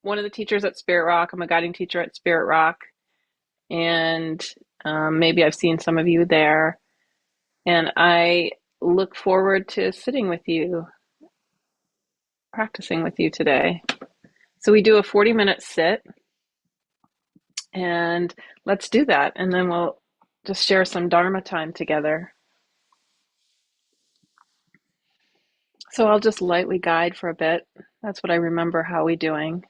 one of the teachers at Spirit Rock. I'm a guiding teacher at Spirit Rock, and maybe I've seen some of you there. And I look forward to sitting with you, practicing with you today. So we do a 40-minute sit, and let's do that. And then we'll just share some Dharma time together. So I'll just lightly guide for a bit. That's what I remember how we doing.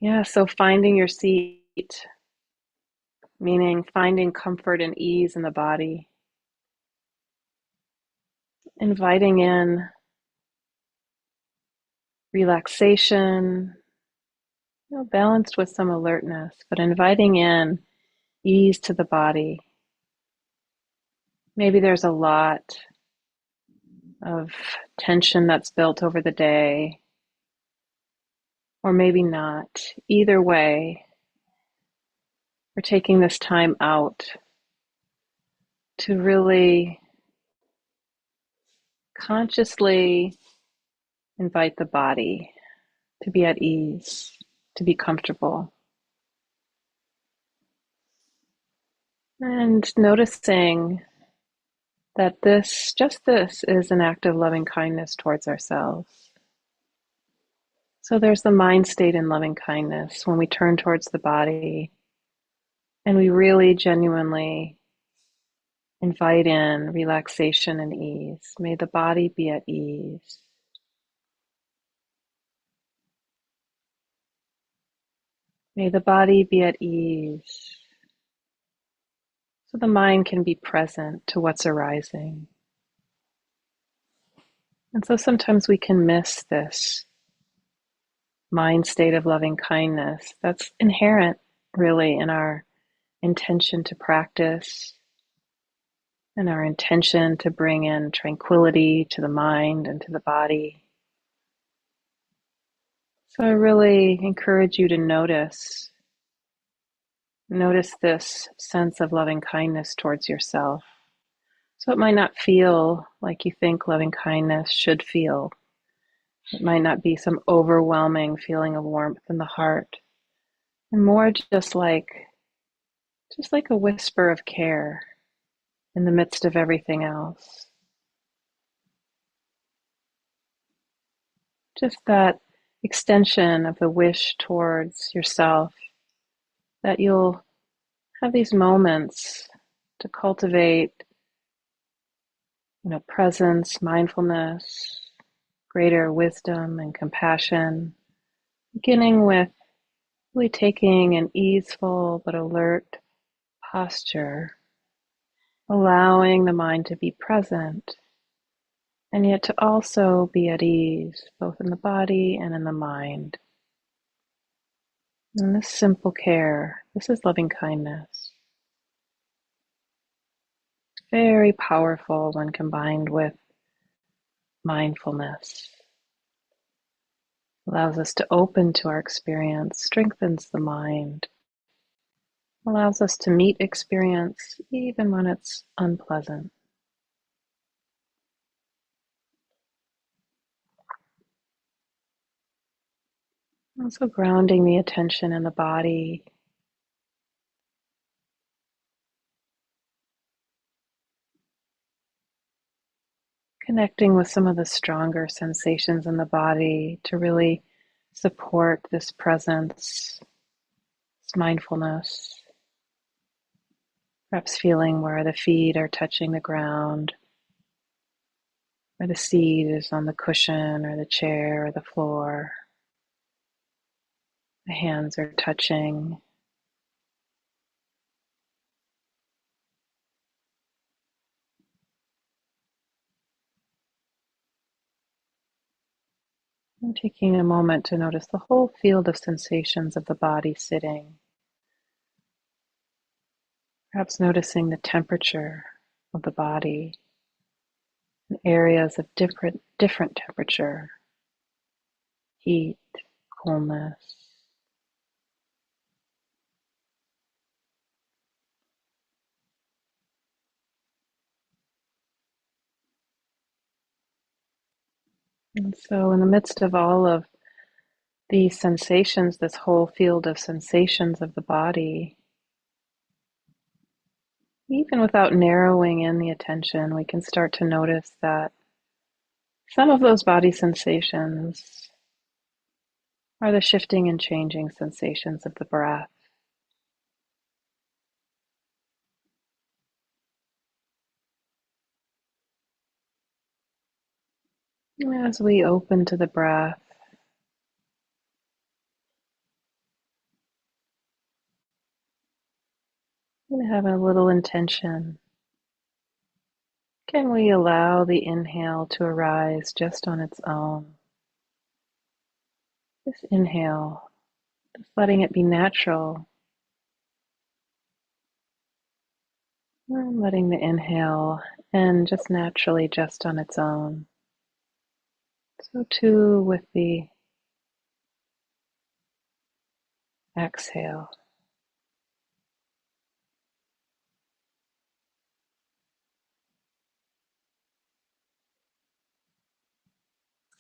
Yeah, so finding your seat, meaning finding comfort and ease in the body, inviting in relaxation, balanced with some alertness, but inviting in ease to the body. Maybe there's a lot of tension that's built over the day, or maybe not. Either way, we're taking this time out to really consciously invite the body to be at ease, to be comfortable. And noticing that just this, is an act of loving kindness towards ourselves. So there's the mind state in loving kindness when we turn towards the body and we really genuinely invite in relaxation and ease. May the body be at ease. May the body be at ease. So the mind can be present to what's arising. And so sometimes we can miss this mind state of loving kindness that's inherent really in our intention to practice and our intention to bring in tranquility to the mind and to the body. So I really encourage you to notice this sense of loving kindness towards yourself. So it might not feel like you think loving kindness should feel. It might not be some overwhelming feeling of warmth in the heart, and more just like a whisper of care in the midst of everything else. Just that extension of the wish towards yourself that you'll have these moments to cultivate, presence, mindfulness, greater wisdom and compassion, beginning with really taking an easeful but alert posture, allowing the mind to be present and yet to also be at ease, both in the body and in the mind. And this simple care, this is loving kindness. Very powerful when combined with mindfulness. Allows us to open to our experience, strengthens the mind, allows us to meet experience even when it's unpleasant. Also grounding the attention in the body. Connecting with some of the stronger sensations in the body to really support this presence, this mindfulness. Perhaps feeling where the feet are touching the ground, where the seat is on the cushion or the chair or the floor. The hands are touching. And taking a moment to notice the whole field of sensations of the body sitting. Perhaps noticing the temperature of the body in areas of different temperature, heat, coolness. And so, in the midst of all of these sensations, this whole field of sensations of the body, even without narrowing in the attention, we can start to notice that some of those body sensations are the shifting and changing sensations of the breath. As we open to the breath, we have a little intention. Can we allow the inhale to arise just on its own? This inhale, just letting it be natural, and letting the inhale end just naturally, just on its own. So too with the exhale.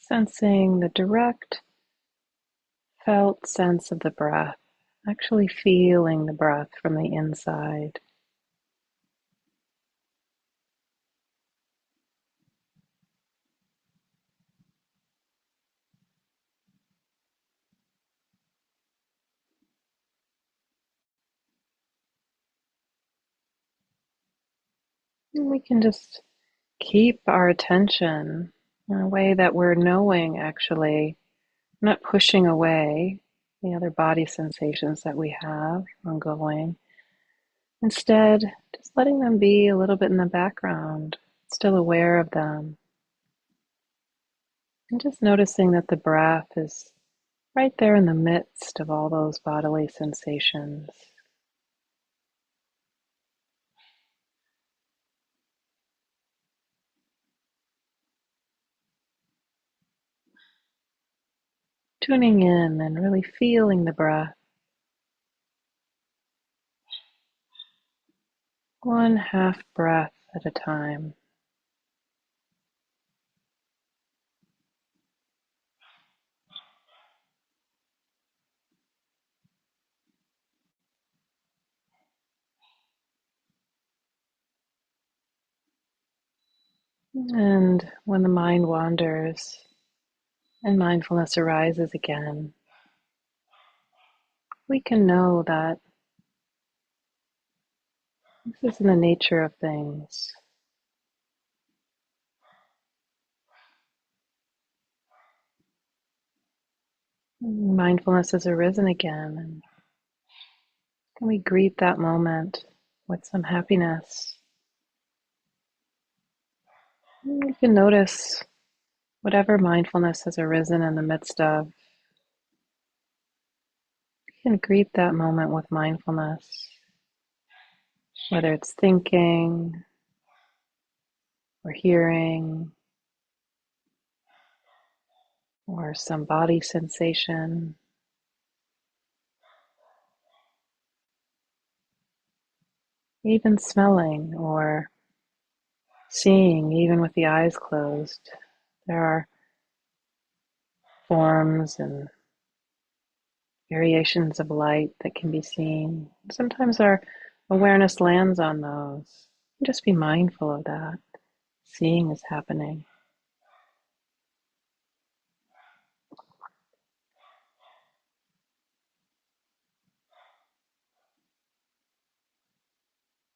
Sensing the direct, felt sense of the breath, actually feeling the breath from the inside. And we can just keep our attention in a way that we're knowing, actually, not pushing away the other body sensations that we have ongoing. Instead, just letting them be a little bit in the background, still aware of them. And just noticing that the breath is right there in the midst of all those bodily sensations. Tuning in and really feeling the breath, one half breath at a time. And when the mind wanders and mindfulness arises again, we can know that this is in the nature of things. Mindfulness has arisen again, and can we greet that moment with some happiness? You can notice whatever mindfulness has arisen in the midst of. You can greet that moment with mindfulness, whether it's thinking or hearing or some body sensation. Even smelling or seeing, even with the eyes closed. There are forms and variations of light that can be seen. Sometimes our awareness lands on those. Just be mindful of that. Seeing is happening.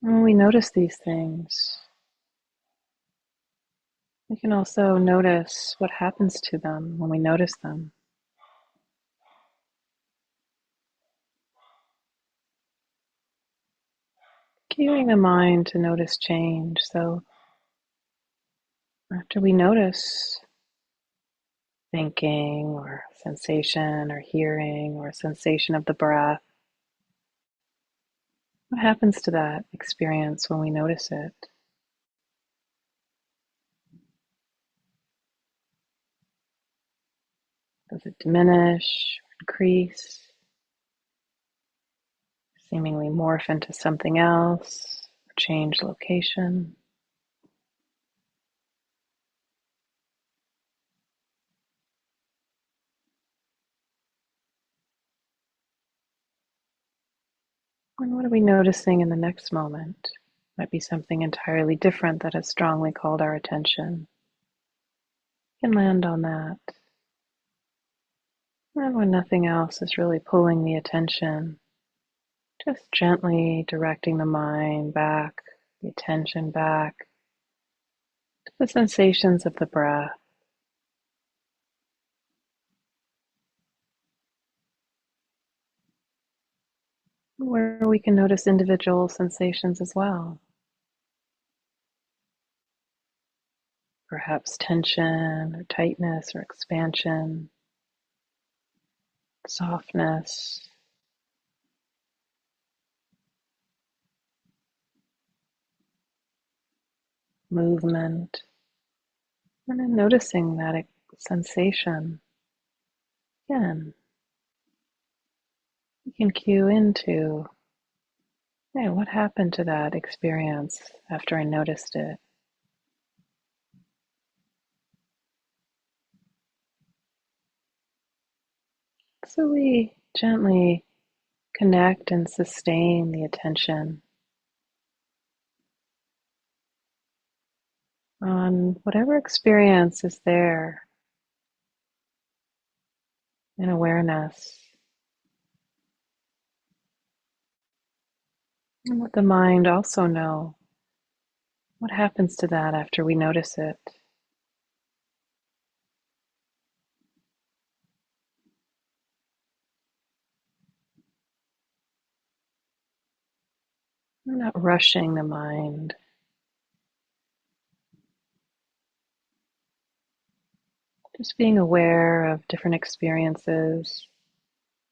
When we notice these things, we can also notice what happens to them when we notice them. Cueing the mind to notice change. So after we notice thinking or sensation or hearing or sensation of the breath, what happens to that experience when we notice it? Does it diminish, increase, seemingly morph into something else, or change location? And what are we noticing in the next moment? Might be something entirely different that has strongly called our attention. You can land on that. And when nothing else is really pulling the attention, just gently directing the mind back, the attention back to the sensations of the breath. Where we can notice individual sensations as well. Perhaps tension or tightness or expansion, softness, movement. And then noticing that sensation, again, you can cue into, hey, what happened to that experience after I noticed it? So we gently connect and sustain the attention on whatever experience is there in awareness, and let the mind also know what happens to that after we notice it. We're not rushing the mind, just being aware of different experiences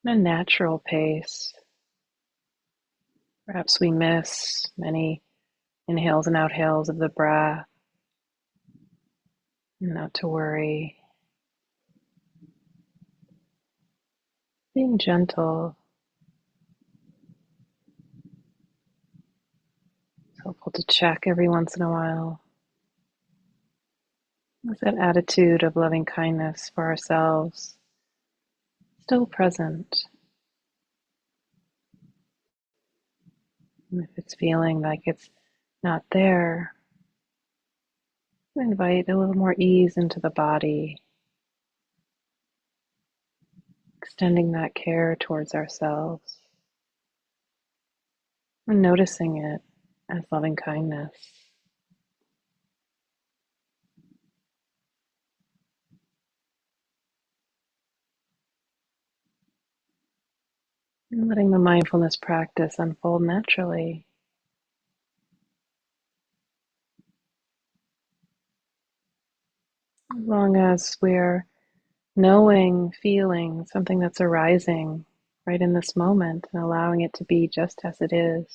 in a natural pace. Perhaps we miss many inhales and outhales of the breath, not to worry. Being gentle, it's helpful to check every once in a while. Is that attitude of loving kindness for ourselves still present? And if it's feeling like it's not there, invite a little more ease into the body, extending that care towards ourselves and noticing it as loving kindness. And letting the mindfulness practice unfold naturally. As long as we're knowing, feeling something that's arising right in this moment and allowing it to be just as it is,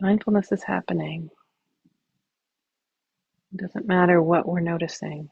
mindfulness is happening. It doesn't matter what we're noticing.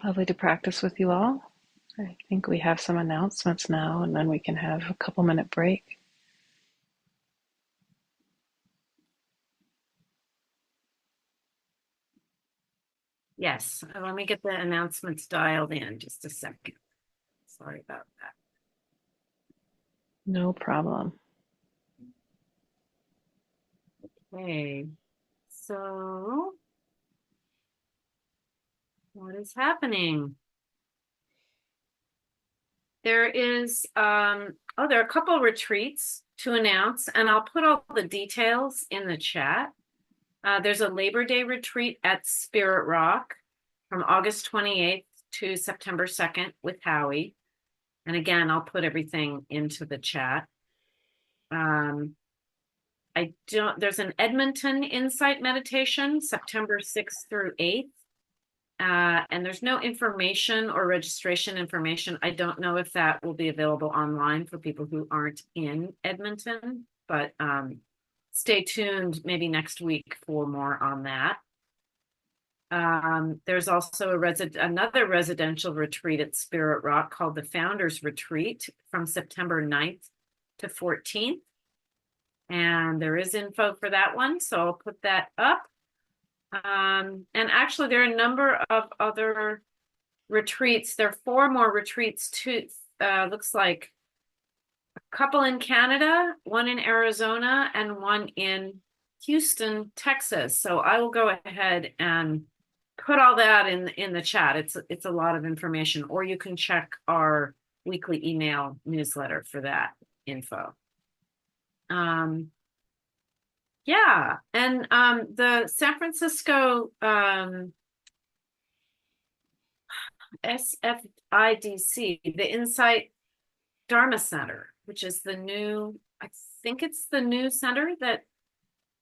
Lovely to practice with you all. I think we have some announcements now, and then we can have a couple-minute break. Yes, let me get the announcements dialed in just a second. Sorry about that. No problem. Okay, so what is happening? There is, there are a couple retreats to announce, and I'll put all the details in the chat. There's a Labor Day retreat at Spirit Rock from August 28th to September 2nd with Howie. And again, I'll put everything into the chat. There's an Edmonton Insight Meditation, September 6th through 8th. And there's no information or registration information. I don't know if that will be available online for people who aren't in Edmonton, but stay tuned maybe next week for more on that. There's also another residential retreat at Spirit Rock called the Founders Retreat from September 9th to 14th. And there is info for that one, so I'll put that up. And actually, there are a number of other retreats. There are 4 more retreats too. Looks like a couple in Canada, one in Arizona, and one in Houston, Texas. So I will go ahead and put all that in the chat. It's a lot of information, or you can check our weekly email newsletter for that info. Yeah, and the San Francisco SFIDC, the Insight Dharma Center, which is I think it's the new center that,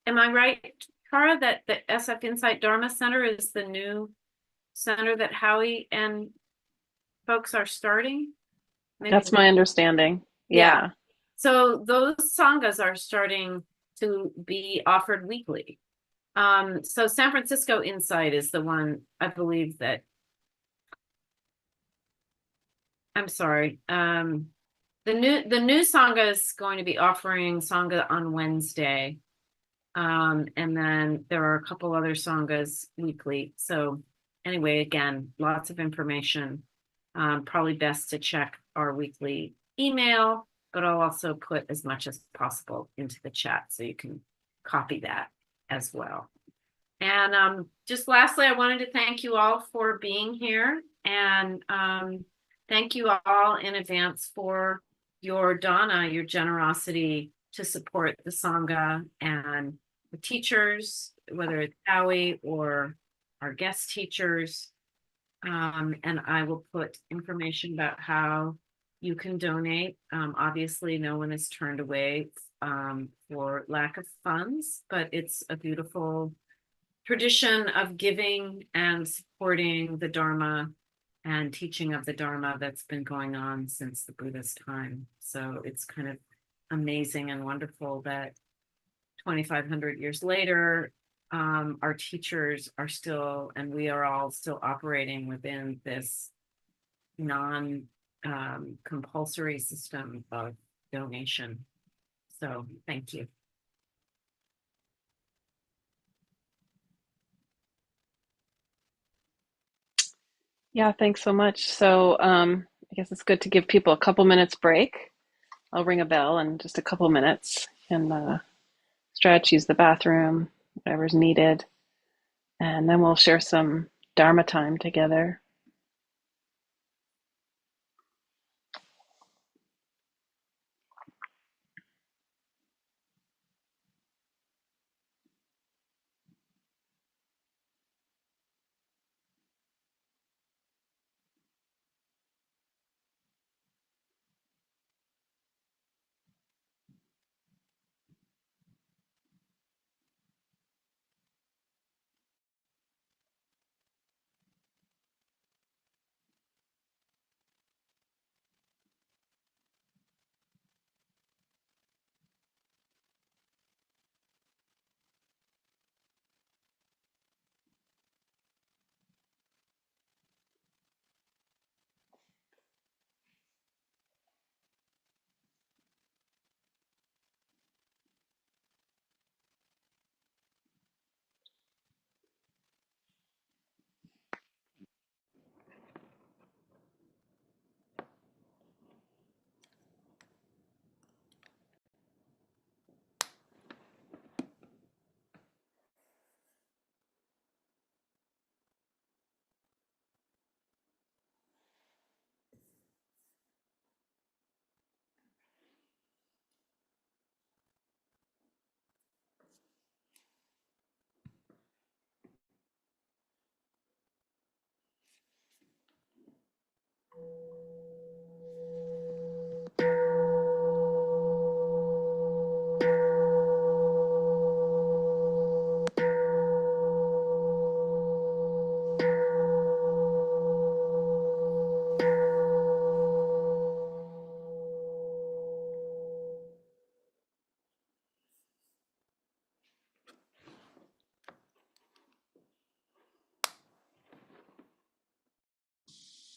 am I right, Tara, that the SF Insight Dharma Center is the new center that Howie and folks are starting? Maybe. That's my understanding. Yeah. Yeah. So those sanghas are starting to be offered weekly. So San Francisco Insight is the one, I believe that, I'm sorry. The new Sangha is going to be offering Sangha on Wednesday. And then there are a couple other Sanghas weekly. So anyway, again, lots of information. Probably best to check our weekly email, but I'll also put as much as possible into the chat so you can copy that as well. And just lastly, I wanted to thank you all for being here, and thank you all in advance for your dana, your generosity to support the Sangha and the teachers, whether it's Howie or our guest teachers. And I will put information about how you can donate. Obviously, no one is turned away for lack of funds, but it's a beautiful tradition of giving and supporting the Dharma and teaching of the Dharma that's been going on since the Buddha's time. So it's kind of amazing and wonderful that 2,500 years later, our teachers are still, and we are all still operating within this non-compulsory system of donation. So thank you. Yeah, thanks so much. So I guess it's good to give people a couple minutes break. I'll ring a bell in just a couple minutes and stretch, use the bathroom, whatever's needed. And then we'll share some Dharma time together.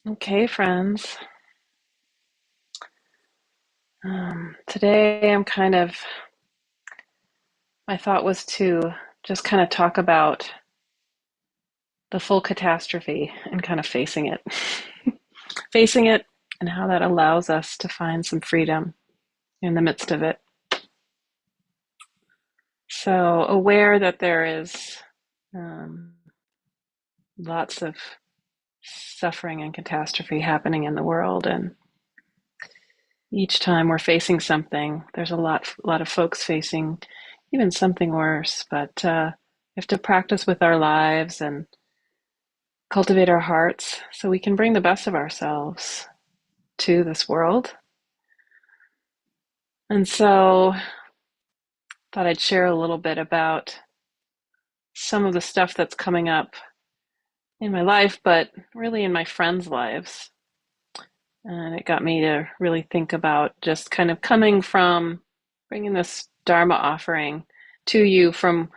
Okay, friends. Today my thought was to just kind of talk about the full catastrophe and kind of facing it. Facing it and how that allows us to find some freedom in the midst of it. So, aware that there is um, lots of suffering and catastrophe happening in the world, and each time we're facing something, there's a lot of folks facing even something worse. But we have to practice with our lives and cultivate our hearts so we can bring the best of ourselves to this world. And so, thought I'd share a little bit about some of the stuff that's coming up in my life, but really in my friends' lives. And it got me to really think about just kind of coming from bringing this Dharma offering to you from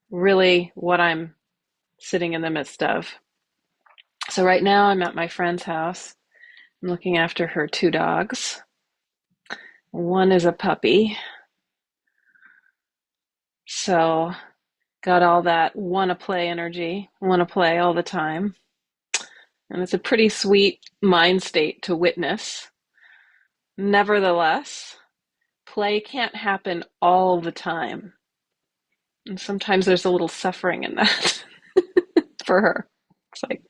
really what I'm sitting in the midst of. So, right now, I'm at my friend's house. I'm looking after her two dogs. One is a puppy. So, got all that want to play energy, want to play all the time. And it's a pretty sweet mind state to witness. Nevertheless, play can't happen all the time. And sometimes there's a little suffering in that for her. It's like,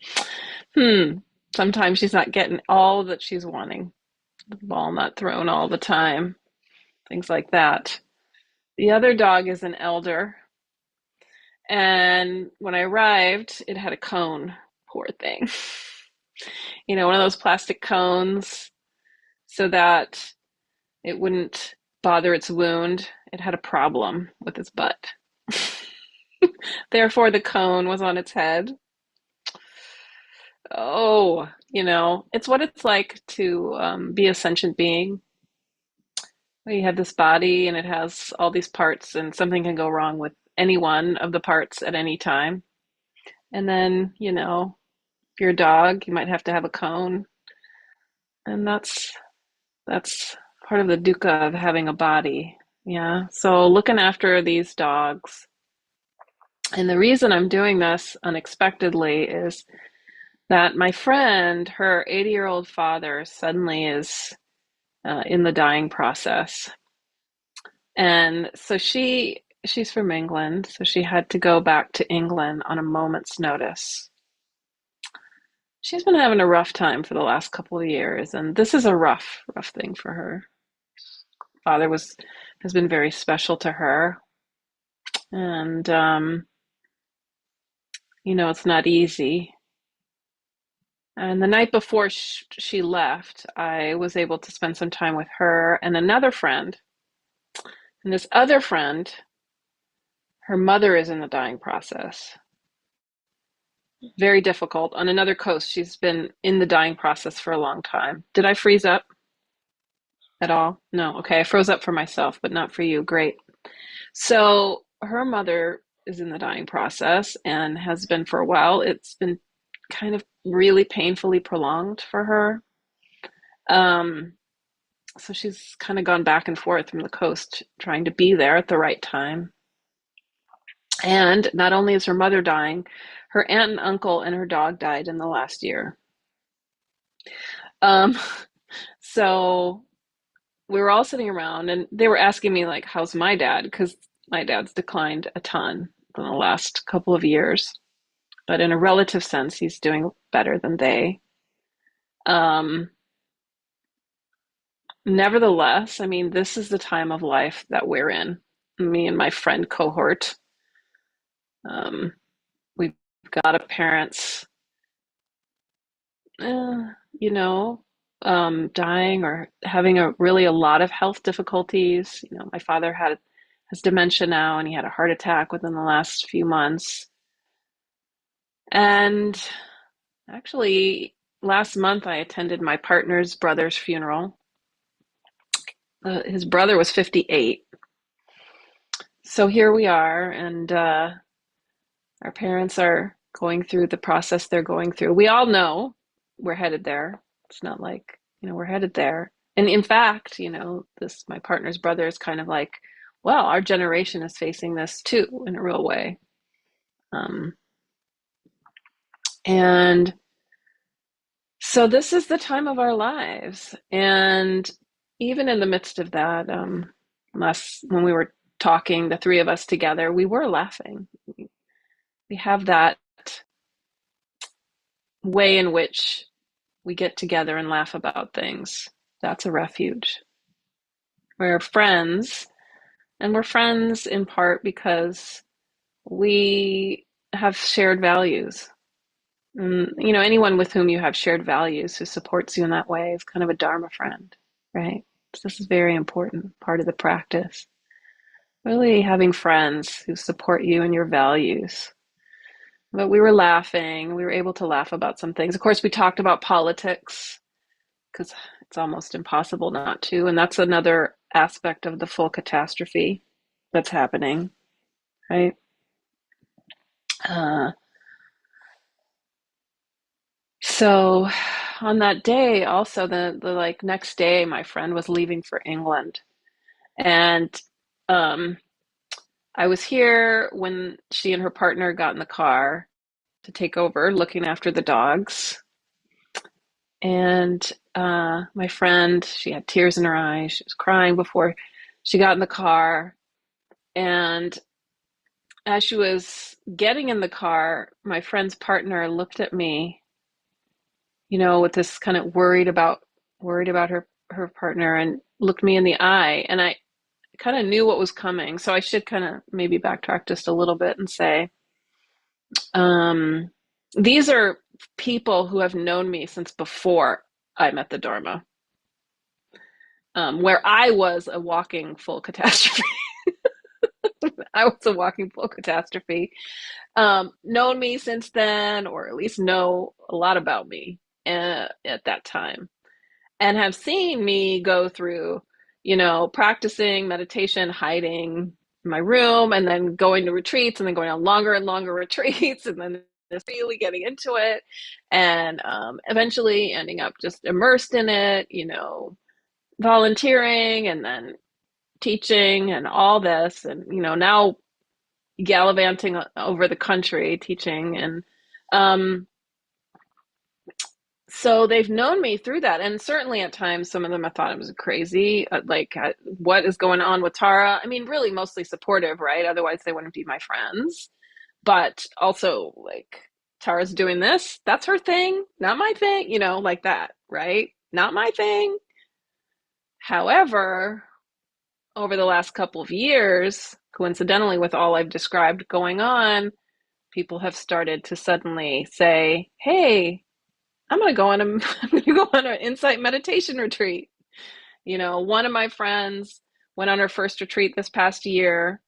sometimes she's not getting all that she's wanting. The ball not thrown all the time, things like that. The other dog is an elder. And when I arrived, it had a cone. Poor thing. One of those plastic cones so that it wouldn't bother its wound. It had a problem with its butt. Therefore, the cone was on its head. Oh, it's what it's like to be a sentient being. You have this body and it has all these parts, and something can go wrong with any one of the parts at any time. And then, if you're a dog, you might have to have a cone. And that's part of the dukkha of having a body. Yeah. So looking after these dogs. And the reason I'm doing this unexpectedly is that my friend, her 80-year-old father, suddenly is in the dying process. And so she's from England, so she had to go back to England on a moment's notice. She's been having a rough time for the last couple of years, and this is a rough thing for her. Father has been very special to her, and it's not easy. And the night before she left, I was able to spend some time with her and another friend. And this other friend, her mother is in the dying process. Very difficult. On another coast, she's been in the dying process for a long time. Did I freeze up at all? No. Okay, I froze up for myself, but not for you. Great. So her mother is in the dying process and has been for a while. It's been kind of really painfully prolonged for her. So she's kind of gone back and forth from the coast, trying to be there at the right time. And not only is her mother dying, her aunt and uncle and her dog died in the last year. Um, so we were all sitting around and they were asking me, like, how's my dad? Because my dad's declined a ton in the last couple of years. But in a relative sense, he's doing better than they. Um, Nevertheless, I mean, this is the time of life that we're in. Me and my friend cohort, we've got a parents. dying or having a lot of health difficulties. My father has dementia now, and he had a heart attack within the last few months. And actually, last month I attended my partner's brother's funeral. His brother was 58. So here we are, and our parents are going through the process they're going through. We all know we're headed there. It's not like, we're headed there. And in fact, this my partner's brother is kind of like, well, our generation is facing this too in a real way. Um, and so this is the time of our lives. And even in the midst of that, last when we were talking, the three of us together, we were laughing. We have that way in which we get together and laugh about things. That's a refuge. We're friends, and we're friends in part because we have shared values. And, anyone with whom you have shared values who supports you in that way is kind of a Dharma friend, right? So this is very important part of the practice. Really having friends who support you and your values. But we were laughing. We were able to laugh about some things. Of course, we talked about politics because it's almost impossible not to. And that's another aspect of the full catastrophe that's happening, right? Uh, so on that day, also the like next day, my friend was leaving for England, and um, I was here when she and her partner got in the car to take over, looking after the dogs. And my friend, she had tears in her eyes. She was crying before she got in the car. And as she was getting in the car, my friend's partner looked at me, with this kind of worried about her partner, and looked me in the eye. And I kind of knew what was coming. So I should kind of maybe backtrack just a little bit and say, um, these are people who have known me since before I met the Dharma, where I was a walking full catastrophe. I was a walking full catastrophe. Known me since then, or at least know a lot about me at that time, and have seen me go through, practicing meditation, hiding in my room, and then going to retreats, and then going on longer and longer retreats, and then just really getting into it, and eventually ending up just immersed in it, volunteering, and then teaching, and all this, and now gallivanting over the country teaching. And um, so they've known me through that. And certainly at times, some of them have thought I was crazy. What is going on with Tara? I mean, really mostly supportive, right? Otherwise, they wouldn't be my friends. But also, like, Tara's doing this. That's her thing, not my thing, like that, right? Not my thing. However, over the last couple of years, coincidentally, with all I've described going on, people have started to suddenly say, "Hey, I'm going to go on a I'm going to go on an insight meditation retreat." One of my friends went on her first retreat this past year,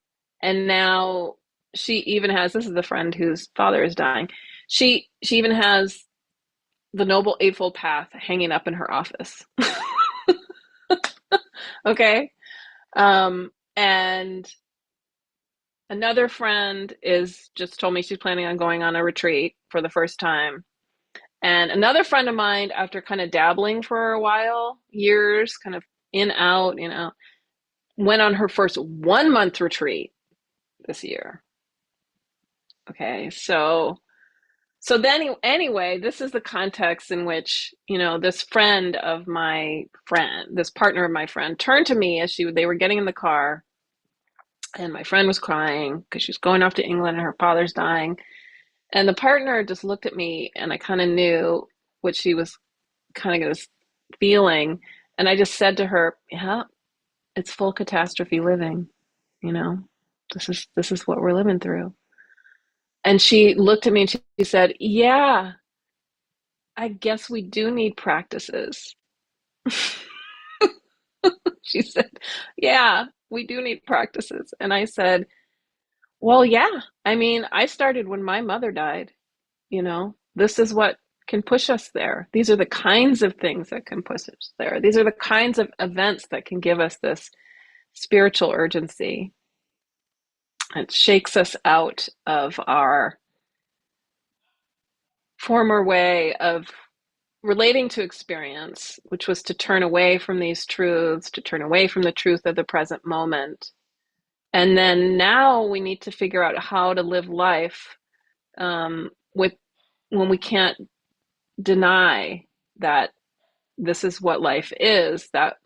and now she even has, this is the friend whose father is dying. She even has the Noble Eightfold Path hanging up in her office. Okay? And another friend is just told me she's planning on going on a retreat for the first time. And another friend of mine, after kind of dabbling for a while, years, kind of in, out, went on her first 1 month retreat this year. Okay, so then anyway, this is the context in which, this friend of my friend, this partner of my friend, turned to me as they were getting in the car, and my friend was crying because she was going off to England and her father's dying. And the partner just looked at me, and I kind of knew what she was kind of feeling. And I just said to her, "Yeah, it's full catastrophe living, you know. This is what we're living through." And she looked at me and she said, "Yeah, I guess we do need practices. She said, yeah, we do need practices. And I said, well, yeah. I mean, I started when my mother died, this is what can push us there. These are the kinds of things that can push us there. These are the kinds of events that can give us this spiritual urgency. It shakes us out of our former way of relating to experience, which was to turn away from these truths, to turn away from the truth of the present moment. And then now we need to figure out how to live life with when we can't deny that this is what life is, that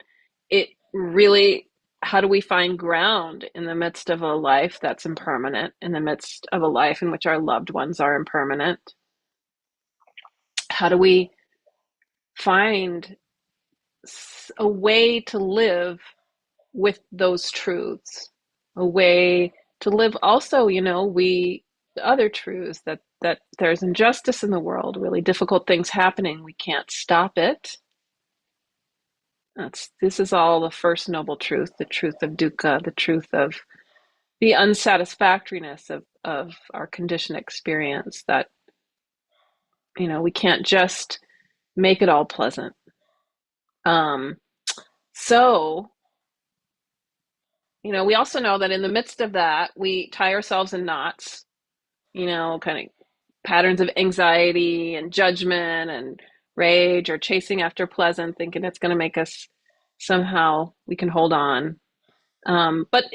it really, how do we find ground in the midst of a life that's impermanent, in the midst of a life in which our loved ones are impermanent? How do we find a way to live with those truths? A way to live also, we the other truths that there's injustice in the world, really difficult things happening. We can't stop it. This is all the first noble truth, the truth of dukkha, the truth of the unsatisfactoriness of our conditioned experience, that, we can't just make it all pleasant. Um, so, we also know that in the midst of that, we tie ourselves in knots, kind of patterns of anxiety and judgment and rage, or chasing after pleasant, thinking it's going to make us somehow we can hold on. But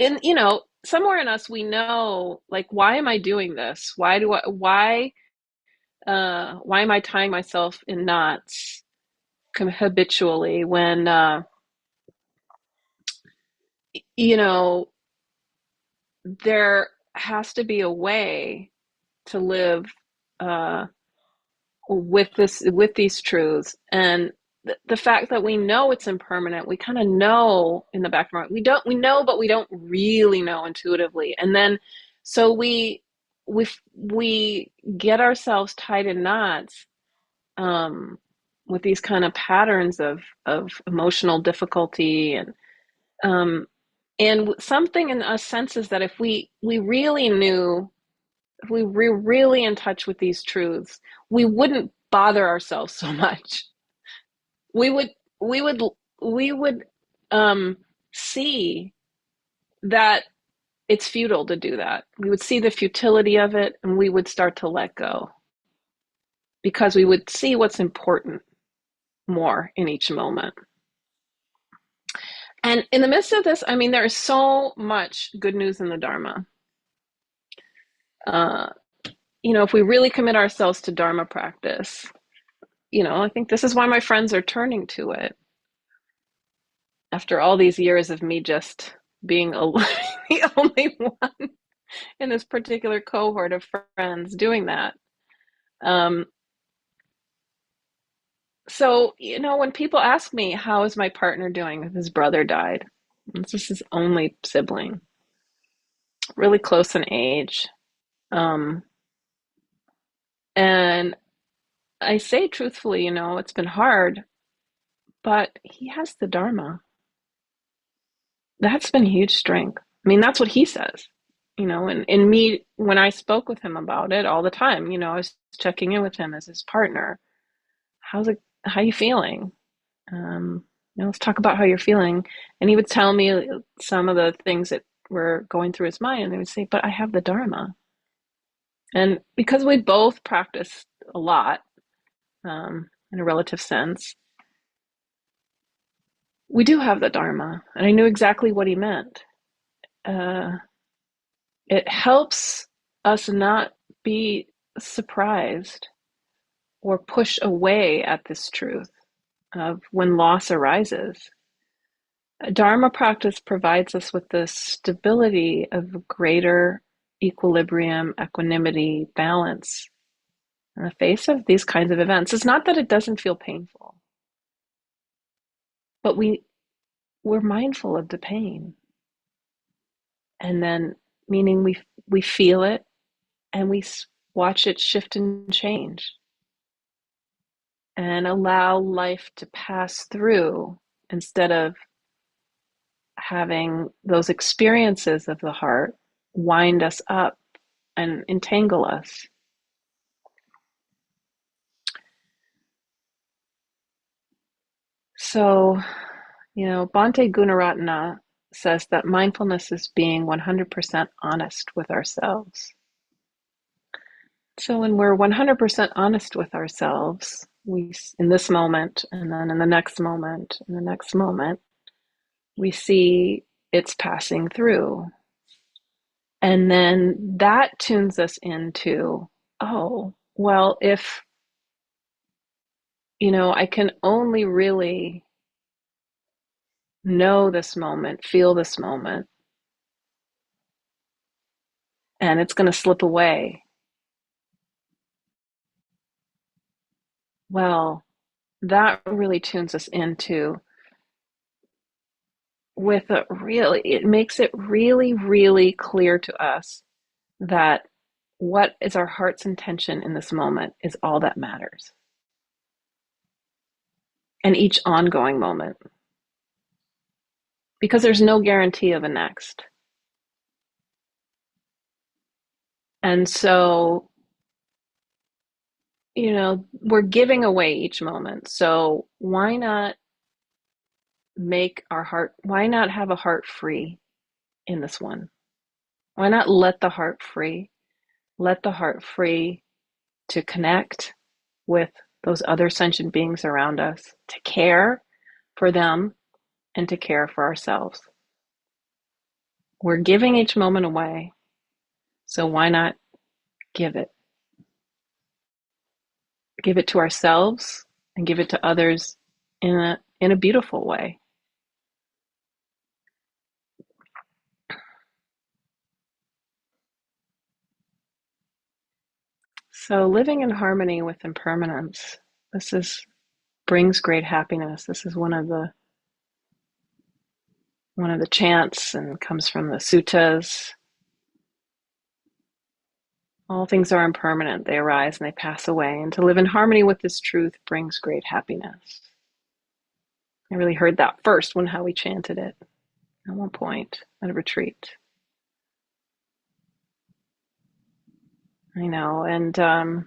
somewhere in us, we know, like, why am I doing this? Why am I tying myself in knots habitually when, you know, there has to be a way to live uh, with these truths, and the fact that we know it's impermanent, we kind of know in the back of our mind. We know, but we don't really know intuitively. And then so we get ourselves tied in knots, um, with these kind of patterns of emotional difficulty, um, and something in us senses that if we really knew, if we were really in touch with these truths, we wouldn't bother ourselves so much. We would we would we would see that it's futile to do that. We would see the futility of it, and we would start to let go, because we would see what's important more in each moment. And in the midst of this, I mean, there is so much good news in the Dharma. Uh, if we really commit ourselves to Dharma practice, I think this is why my friends are turning to it. After all these years of me just being the only one in this particular cohort of friends doing that. Um, so, when people ask me, how is my partner doing? His brother died. This is his only sibling, really close in age. Um, and I say truthfully, it's been hard, but he has the Dharma. That's been a huge strength. I mean, that's what he says, and in me, when I spoke with him about it all the time, I was checking in with him as his partner. How's it, how you feeling? Let's talk about how you're feeling. And he would tell me some of the things that were going through his mind, and they would say, but I have the Dharma. And because we both practiced a lot, in a relative sense, we do have the Dharma. And I knew exactly what he meant. Uh, it helps us not be surprised or push away at this truth of when loss arises. Dharma practice provides us with the stability of greater equilibrium, equanimity, balance in the face of these kinds of events. It's not that it doesn't feel painful, but we're mindful of the pain, and then, meaning we feel it, and we watch it shift and change. and allow life to pass through instead of having those experiences of the heart wind us up and entangle us. So, Bhante Gunaratana says that mindfulness is being 100% honest with ourselves. So when we're 100% honest with ourselves, we, in this moment, and then in the next moment, and the next moment, we see it's passing through. And then that tunes us into, oh, well, if, I can only really know this moment, feel this moment, and it's going to slip away. Well, that really tunes us into it makes it really, really clear to us that what is our heart's intention in this moment is all that matters. And each ongoing moment, because there's no guarantee of a next. And so, we're giving away each moment. So why not have a heart free in this one? Why not let the heart free? Let the heart free to connect with those other sentient beings around us, to care for them and to care for ourselves. We're giving each moment away, so why not give it? Give it to ourselves and give it to others in a beautiful way. So living in harmony with impermanence, this is brings great happiness. This is one of the chants and comes from the suttas. All things are impermanent. They arise and they pass away. And to live in harmony with this truth brings great happiness. I really heard that first when how we chanted it at one point at a retreat. I know. And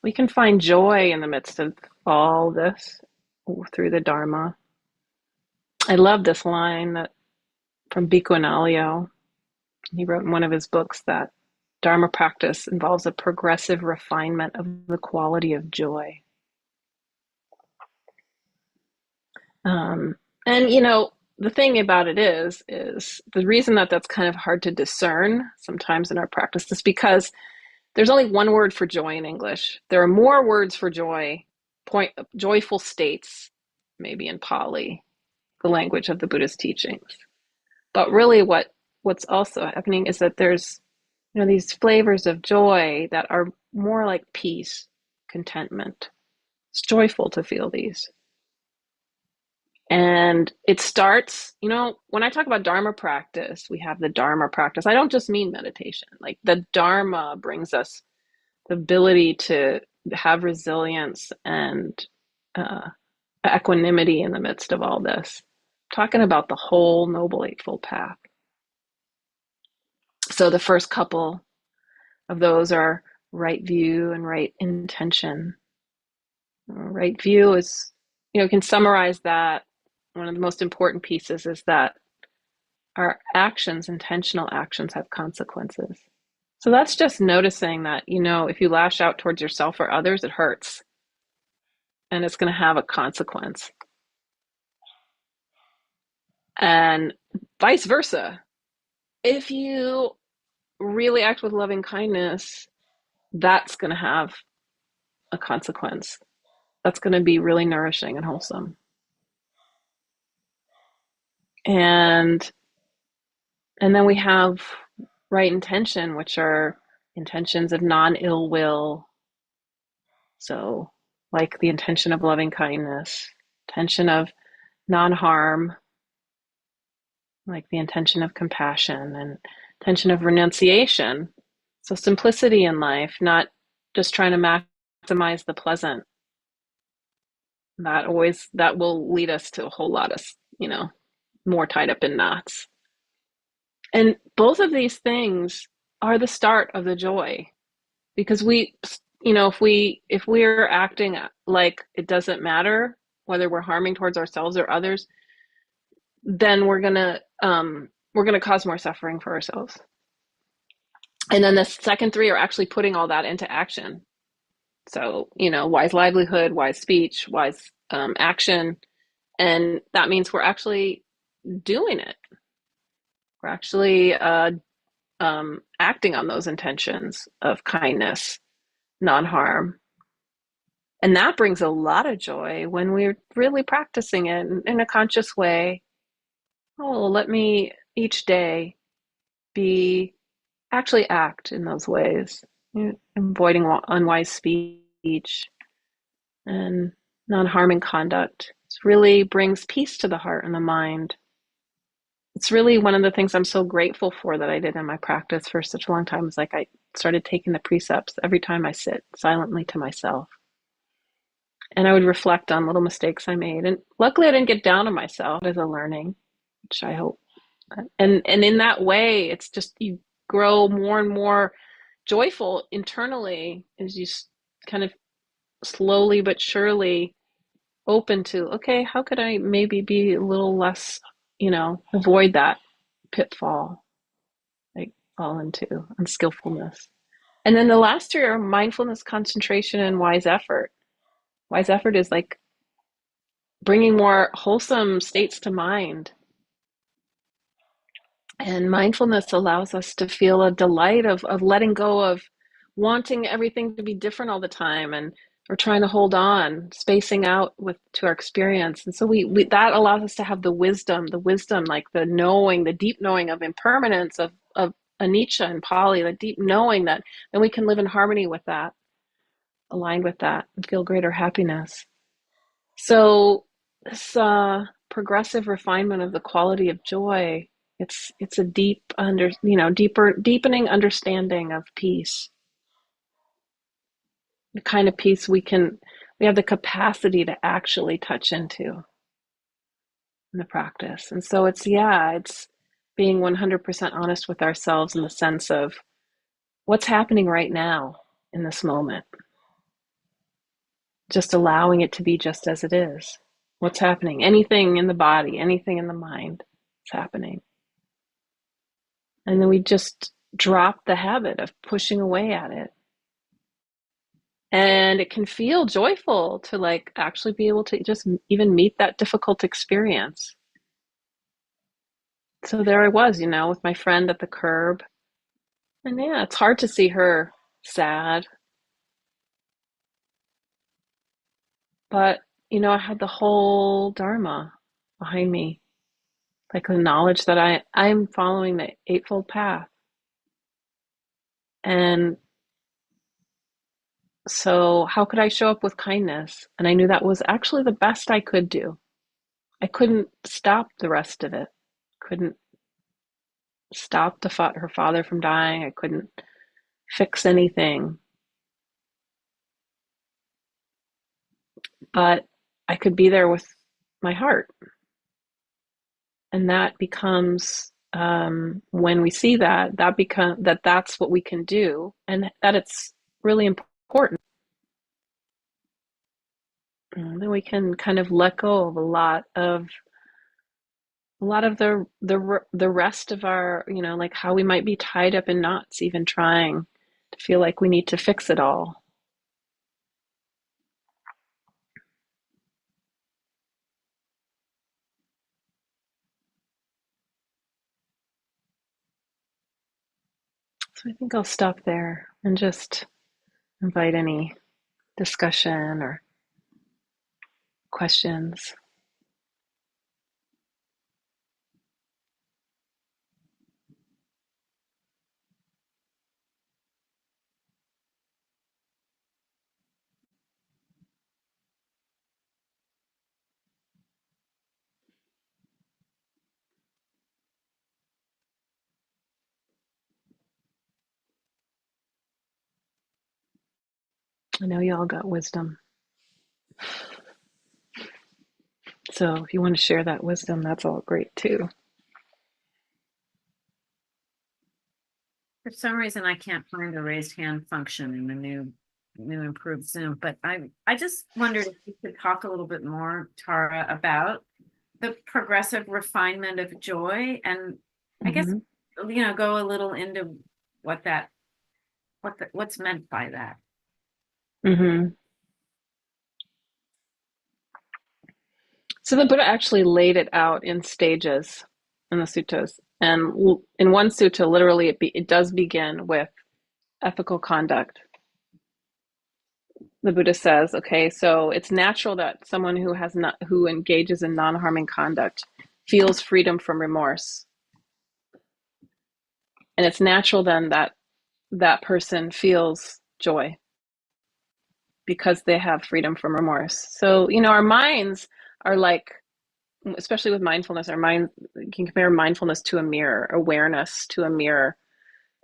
we can find joy in the midst of all this through the Dharma. I love this line that from Bhikkhu Analayo. He wrote in one of his books that Dharma practice involves a progressive refinement of the quality of joy. And the thing about it is the reason that that's kind of hard to discern sometimes in our practice is because there's only one word for joy in English. There are more words for joyful states, maybe in Pali, the language of the Buddhist teachings. But really what's also happening is that there's these flavors of joy that are more like peace, contentment. It's joyful to feel these. And it starts, when I talk about Dharma practice, we have the Dharma practice. I don't just mean meditation. Like the Dharma brings us the ability to have resilience and equanimity in the midst of all this. I'm talking about the whole Noble Eightfold Path. So the first couple of those are right view and right intention. Right view is, can summarize that. One of the most important pieces is that our actions, intentional actions, have consequences. So that's just noticing that, if you lash out towards yourself or others, it hurts and it's going to have a consequence. And vice versa. If you really act with loving kindness, that's going to have a consequence. That's going to be really nourishing and wholesome. And then we have right intention, which are intentions of non-ill will. So, like the intention of loving kindness, intention of non-harm, like the intention of compassion, and intention of renunciation. So, simplicity in life, not just trying to maximize the pleasant, That will lead us to a whole lot of, you know, more tied up in knots. And both of these things are the start of the joy, because if we're acting like it doesn't matter whether we're harming towards ourselves or others, then we're gonna cause more suffering for ourselves. And then the second three are actually putting all that into action. So, wise livelihood, wise speech, wise action. And that means we're actually doing it. We're actually acting on those intentions of kindness, non harm. And that brings a lot of joy when we're really practicing it in a conscious way. Oh, let me each day be actually act in those ways, avoiding unwise speech and non harming conduct. It really brings peace to the heart and the mind. It's really one of the things I'm so grateful for that I did in my practice for such a long time. Is like I started taking the precepts every time I sit silently to myself. And I would reflect on little mistakes I made. And luckily I didn't get down on myself as a learning, which I hope. And in that way, it's just you grow more and more joyful internally as you kind of slowly but surely open to, okay, how could I maybe be a little less, avoid that pitfall, like fall into unskillfulness. And then the last two are mindfulness, concentration, and wise effort. Wise effort is like bringing more wholesome states to mind. And mindfulness allows us to feel a delight of letting go of wanting everything to be different all the time, and we're trying to hold on, spacing out with to our experience. And so we that allows us to have the wisdom, like the knowing, the deep knowing of impermanence, of anicca and pali, the deep knowing that then we can live in harmony with that, aligned with that, and feel greater happiness. So this progressive refinement of the quality of joy, it's a deepening understanding of peace, the kind of peace we have the capacity to actually touch into in the practice. And so it's being 100% honest with ourselves in the sense of what's happening right now in this moment, just allowing it to be just as it is. What's happening? Anything in the body, anything in the mind is happening. And then we just drop the habit of pushing away at it. And it can feel joyful to like actually be able to just even meet that difficult experience. So there I was, with my friend at the curb. And yeah, it's hard to see her sad, but I had the whole Dharma behind me, like the knowledge that I'm following the Eightfold Path. And so how could I show up with kindness? And I knew that was actually the best I could do. I couldn't stop the rest of it. Couldn't stop her father from dying. I couldn't fix anything, but I could be there with my heart. And that becomes when we see that's what we can do, and that it's really important. And then we can kind of let go of a lot of the rest of our, like how we might be tied up in knots, even trying to feel like we need to fix it all. So I think I'll stop there and just invite any discussion or questions. I know you all got wisdom. So if you want to share that wisdom, that's all great too. For some reason, I can't find a raised hand function in the new improved Zoom, but I just wondered if you could talk a little bit more, Tara, about the progressive refinement of joy, and I guess Mm-hmm. go a little into what that what's meant by that. Mm-hmm. So the Buddha actually laid it out in stages in the suttas. And in one sutta, literally, it does begin with ethical conduct. The Buddha says, okay, so it's natural that someone who engages in non-harming conduct feels freedom from remorse. And it's natural then that that person feels joy because they have freedom from remorse. So, our minds are like, especially with mindfulness, our mind, you can compare mindfulness to a mirror, awareness to a mirror.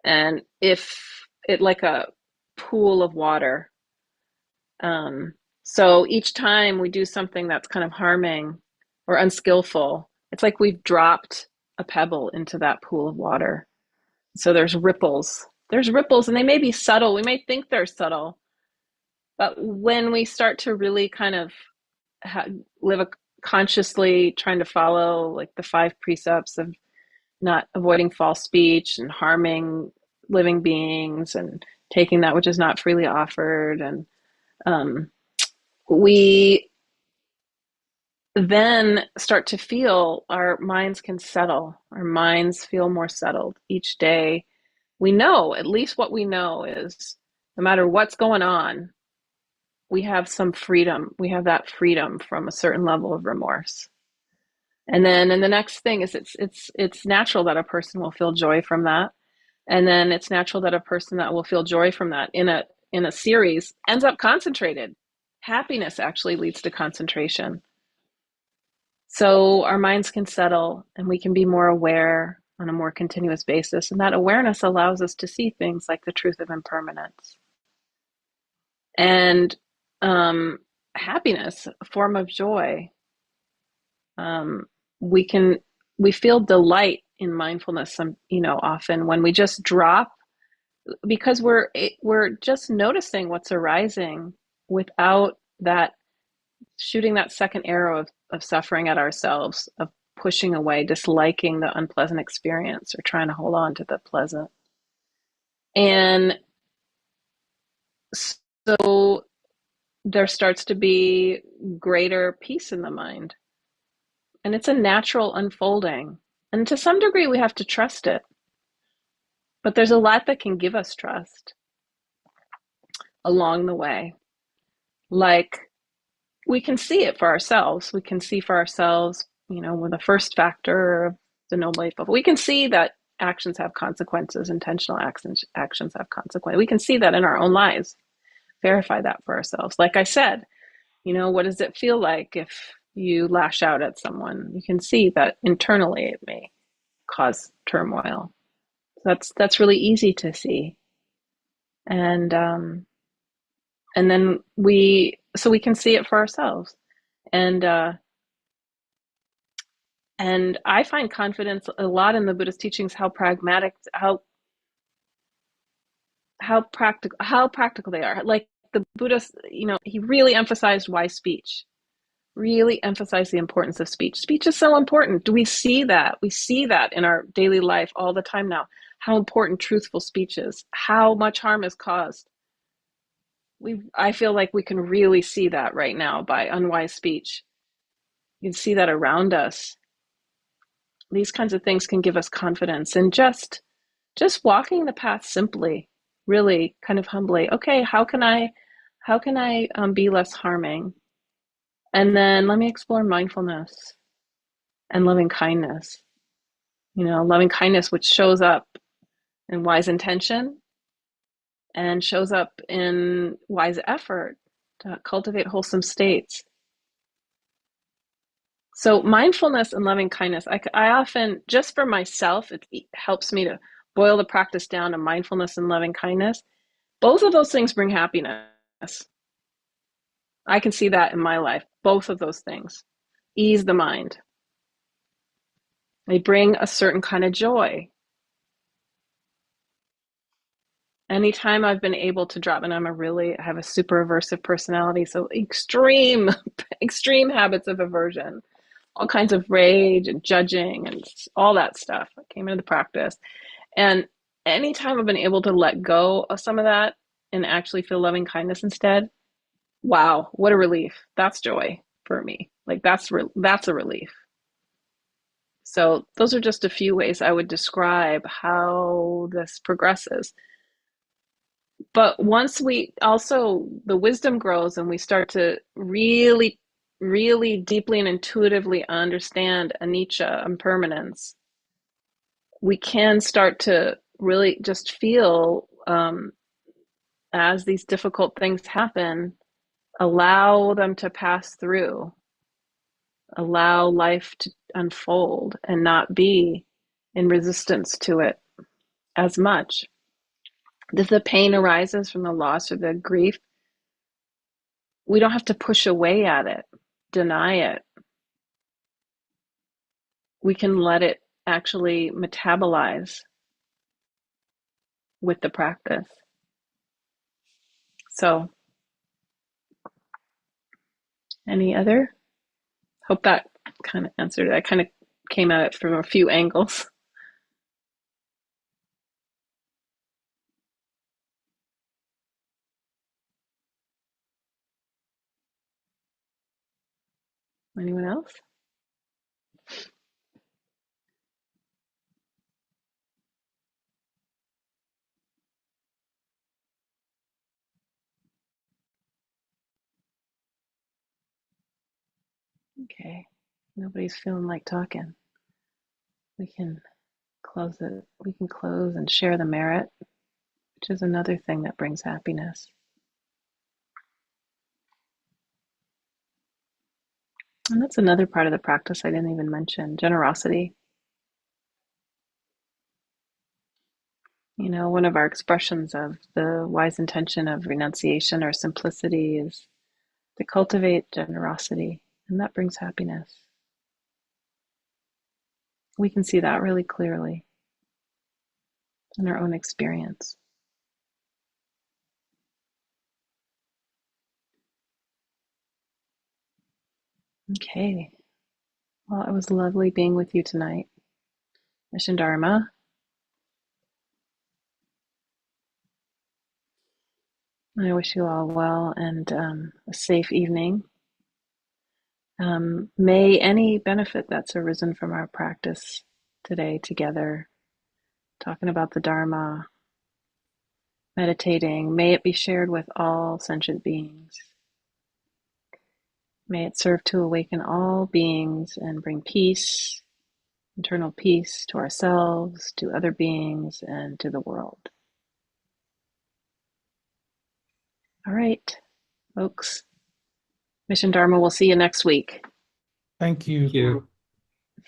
And if it like a pool of water, so each time we do something that's kind of harming or unskillful, it's like we've dropped a pebble into that pool of water. So there's ripples. There's ripples, and they may be subtle. We may think they're subtle, but when we start to really kind of live consciously, trying to follow like the five precepts of not avoiding false speech and harming living beings and taking that which is not freely offered, and um, we then start to feel our minds can settle. Our minds feel more settled each day. We know, at least what we know is no matter what's going on, we have some freedom. We have that freedom from a certain level of remorse. And the next thing is it's natural that a person will feel joy from that. And then it's natural that a person that will feel joy from that in a series ends up concentrated. Happiness actually leads to concentration. So our minds can settle and we can be more aware on a more continuous basis. And that awareness allows us to see things like the truth of impermanence. And happiness, a form of joy, um, we can we feel delight in mindfulness often when we just drop, because we're just noticing what's arising without that shooting that second arrow of suffering at ourselves, of pushing away, disliking the unpleasant experience or trying to hold on to the pleasant. And so there starts to be greater peace in the mind. And it's a natural unfolding. And to some degree, we have to trust it. But there's a lot that can give us trust along the way. Like, we can see it for ourselves. We can see for ourselves, with the first factor of the Noble Eightfold. We can see that actions have consequences, intentional actions have consequences. We can see that in our own lives, verify that for ourselves. Like I said, what does it feel like if you lash out at someone? You can see that internally it may cause turmoil. That's really easy to see. And then we can see it for ourselves. And and I find confidence a lot in the Buddhist teachings, how pragmatic, how practical they are. Like the Buddhist, he really emphasized wise speech, really emphasized the importance of speech. Speech is so important. Do we see that? We see that in our daily life all the time now, how important truthful speech is, how much harm is caused. I feel like we can really see that right now by unwise speech. You can see that around us. These kinds of things can give us confidence, and just walking the path simply, really kind of humbly. Okay, how can I be less harming? And then let me explore mindfulness and loving kindness. Loving kindness, which shows up in wise intention and shows up in wise effort to cultivate wholesome states. So mindfulness and loving kindness, I often, just for myself, it helps me to boil the practice down to mindfulness and loving kindness. Both of those things bring happiness. I can see that in my life, both of those things. ease the mind. They bring a certain kind of joy. Anytime I've been able to drop, and I have a super aversive personality, so extreme, extreme habits of aversion, all kinds of rage and judging and all that stuff. I came into the practice. And anytime I've been able to let go of some of that and actually feel loving kindness instead, wow, what a relief. That's joy for me. Like that's a relief. So those are just a few ways I would describe how this progresses. But once we also, the wisdom grows and we start to really, really deeply and intuitively understand anicca, impermanence, we can start to really just feel, as these difficult things happen, allow them to pass through, allow life to unfold and not be in resistance to it as much. If the pain arises from the loss or the grief, we don't have to push away at it, deny it. We can let it actually metabolize with the practice. So, any other? Hope that kind of answered it. I kind of came at it from a few angles. Anyone else? Okay. Nobody's feeling like talking. We can close it. We can close and share the merit, which is another thing that brings happiness. And that's another part of the practice I didn't even mention, generosity. You know, one of our expressions of the wise intention of renunciation or simplicity is to cultivate generosity, and that brings happiness. We can see that really clearly in our own experience. Okay. Well, it was lovely being with you tonight. Mission Dharma. I wish you all well and a safe evening. May any benefit that's arisen from our practice today together, talking about the Dharma, meditating, may it be shared with all sentient beings. May it serve to awaken all beings and bring peace, internal peace to ourselves, to other beings, and to the world. All right, folks. Mission Dharma, we'll see you next week. Thank you. Thank you.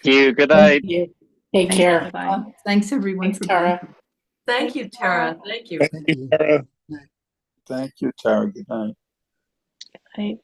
Thank you. Good Thank night. you. Take care. Bye-bye. Thanks everyone Thanks, for Tara. being here. Thank you, Tara. Thank you. Thank you, Tara. Thank you, Tara. Good night. Bye.